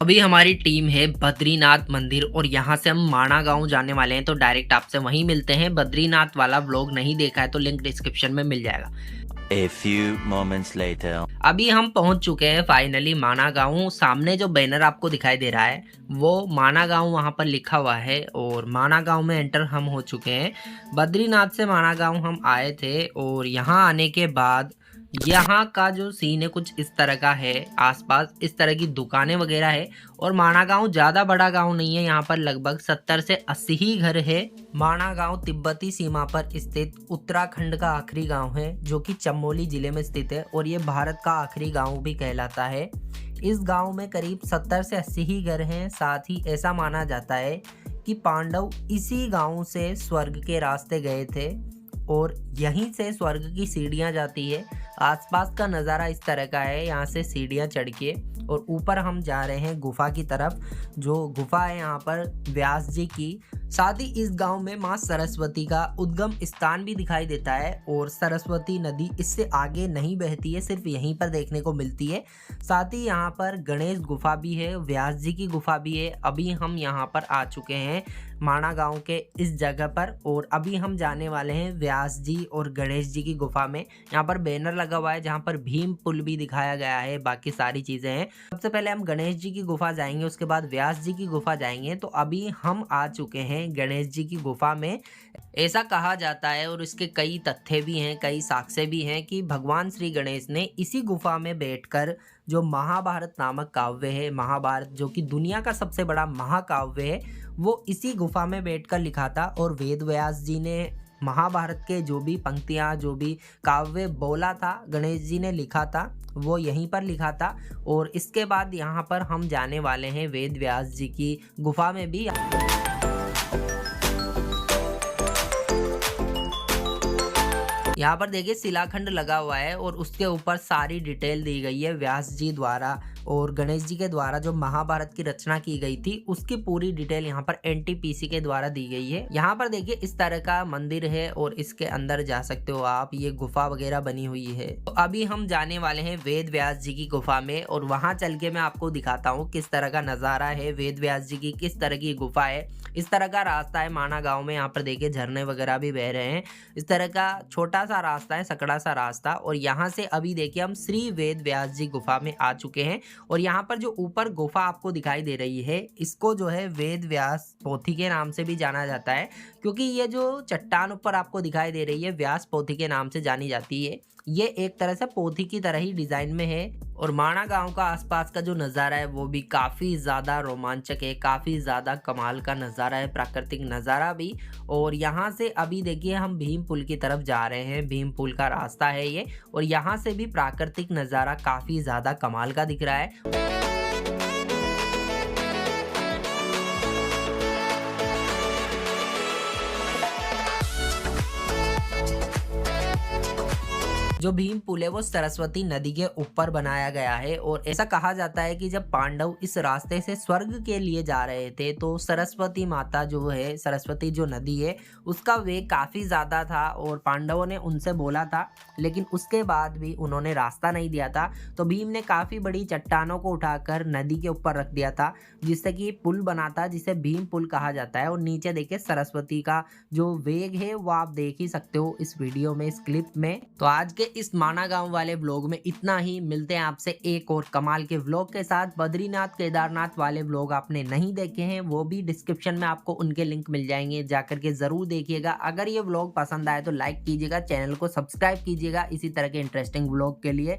अभी हमारी टीम है बद्रीनाथ मंदिर और यहाँ से हम माणा गाँव जाने वाले हैं, तो डायरेक्ट आपसे वहीं मिलते हैं। बद्रीनाथ वाला व्लॉग नहीं देखा है तो लिंक डिस्क्रिप्शन में मिल जाएगा। A few moments later. अभी हम पहुंच चुके हैं फाइनली माणा गाँव। सामने जो बैनर आपको दिखाई दे रहा है वो माणा गाँव वहाँ पर लिखा हुआ है और माणा गाँव में एंटर हम हो चुके हैं। बद्रीनाथ से माणा गाँव हम आए थे और यहाँ आने के बाद यहाँ का जो सीन है कुछ इस तरह का है। आसपास इस तरह की दुकानें वगैरह है और माणा गाँव ज़्यादा बड़ा गाँव नहीं है। यहाँ पर लगभग 70 से 80 ही घर है। माणा गाँव तिब्बती सीमा पर स्थित उत्तराखंड का आखिरी गाँव है जो कि चमोली जिले में स्थित है और ये भारत का आखिरी गाँव भी कहलाता है। इस गाँव में करीब 70 से 80 ही घर हैं। साथ ही ऐसा माना जाता है कि पांडव इसी गाँव से स्वर्ग के रास्ते गए थे और यहीं से स्वर्ग की सीढ़ियाँ जाती है। आसपास का नज़ारा इस तरह का है। यहाँ से सीढ़ियाँ चढ़ के और ऊपर हम जा रहे हैं गुफा की तरफ। जो गुफा है यहाँ पर व्यास जी की। साथ ही इस गांव में माँ सरस्वती का उद्गम स्थान भी दिखाई देता है और सरस्वती नदी इससे आगे नहीं बहती है, सिर्फ यहीं पर देखने को मिलती है। साथ ही यहाँ पर गणेश गुफा भी है, व्यास जी की गुफा भी है। अभी हम यहाँ पर आ चुके हैं माणा गांव के इस जगह पर और अभी हम जाने वाले हैं व्यास जी और गणेश जी की गुफा में। यहाँ पर बैनर लगा हुआ है जहाँ पर भीम पुल भी दिखाया गया है, बाकी सारी चीज़ें हैं। सबसे पहले हम गणेश जी की गुफा जाएंगे, उसके बाद व्यास जी की गुफा जाएंगे। तो अभी हम आ चुके हैं गणेश जी की गुफा में। ऐसा कहा जाता है और इसके कई तथ्य भी हैं, कई साक्ष्य भी हैं कि भगवान श्री गणेश ने इसी गुफा में बैठकर जो महाभारत नामक काव्य है, महाभारत जो कि दुनिया का सबसे बड़ा महाकाव्य है, वो इसी गुफा में बैठकर लिखा था। और वेद व्यास जी ने महाभारत के जो भी पंक्तियाँ, जो भी काव्य बोला था, गणेश जी ने लिखा था, वो यहीं पर लिखा था। और इसके बाद यहाँ पर हम जाने वाले हैं वेद व्यास जी की गुफा में भी। यहाँ पर देखिए शिलाखंड लगा हुआ है और उसके ऊपर सारी डिटेल दी गई है व्यास जी द्वारा और गणेश जी के द्वारा जो महाभारत की रचना की गई थी उसकी पूरी डिटेल यहाँ पर एनटीपीसी के द्वारा दी गई है। यहाँ पर देखिए इस तरह का मंदिर है और इसके अंदर जा सकते हो आप। ये गुफा वगैरह बनी हुई है। तो अभी हम जाने वाले हैं वेद व्यास जी की गुफा में और वहां चल के मैं आपको दिखाता हूँ किस तरह का नजारा है, वेद व्यास जी की किस तरह की गुफा है। इस तरह का रास्ता है माणा गाँव में। यहाँ पर देखिए झरने वगैरह भी बह रहे हैं। इस तरह का छोटा सा रास्ता है, सकड़ा सा रास्ता। और यहाँ से अभी देखिए हम श्री वेद व्यास जी गुफा में आ चुके हैं। और यहाँ पर जो ऊपर गुफा आपको दिखाई दे रही है इसको जो है वेद व्यास पोथी के नाम से भी जाना जाता है, क्योंकि ये जो चट्टान ऊपर आपको दिखाई दे रही है व्यास पोथी के नाम से जानी जाती है। ये एक तरह से पोथी की तरह ही डिजाइन में है। और माणा गांव का आसपास का जो नज़ारा है वो भी काफ़ी ज़्यादा रोमांचक है, काफ़ी ज़्यादा कमाल का नज़ारा है, प्राकृतिक नज़ारा भी। और यहाँ से अभी देखिए हम भीम पुल की तरफ जा रहे हैं। भीम पुल का रास्ता है ये और यहाँ से भी प्राकृतिक नज़ारा काफ़ी ज़्यादा कमाल का दिख रहा है। जो भीम पुल है वो सरस्वती नदी के ऊपर बनाया गया है और ऐसा कहा जाता है कि जब पांडव इस रास्ते से स्वर्ग के लिए जा रहे थे तो सरस्वती माता जो है, सरस्वती जो नदी है, उसका वेग काफ़ी ज़्यादा था और पांडवों ने उनसे बोला था, लेकिन उसके बाद भी उन्होंने रास्ता नहीं दिया था। तो भीम ने काफ़ी बड़ी चट्टानों को उठाकर नदी के ऊपर रख दिया था जिससे कि पुल बना था, जिसे भीम पुल कहा जाता है। और नीचे देखिए सरस्वती का जो वेग है वो आप देख ही सकते हो इस वीडियो में, इस क्लिप में। तो आज के इस माणा गांव वाले व्लॉग में इतना ही। मिलते हैं आपसे एक और कमाल के व्लॉग के साथ। बद्रीनाथ केदारनाथ वाले व्लॉग आपने नहीं देखे हैं वो भी डिस्क्रिप्शन में आपको उनके लिंक मिल जाएंगे, जाकर के जरूर देखिएगा। अगर ये व्लॉग पसंद आए तो लाइक कीजिएगा, चैनल को सब्सक्राइब कीजिएगा इसी तरह के इंटरेस्टिंग व्लॉग के लिए।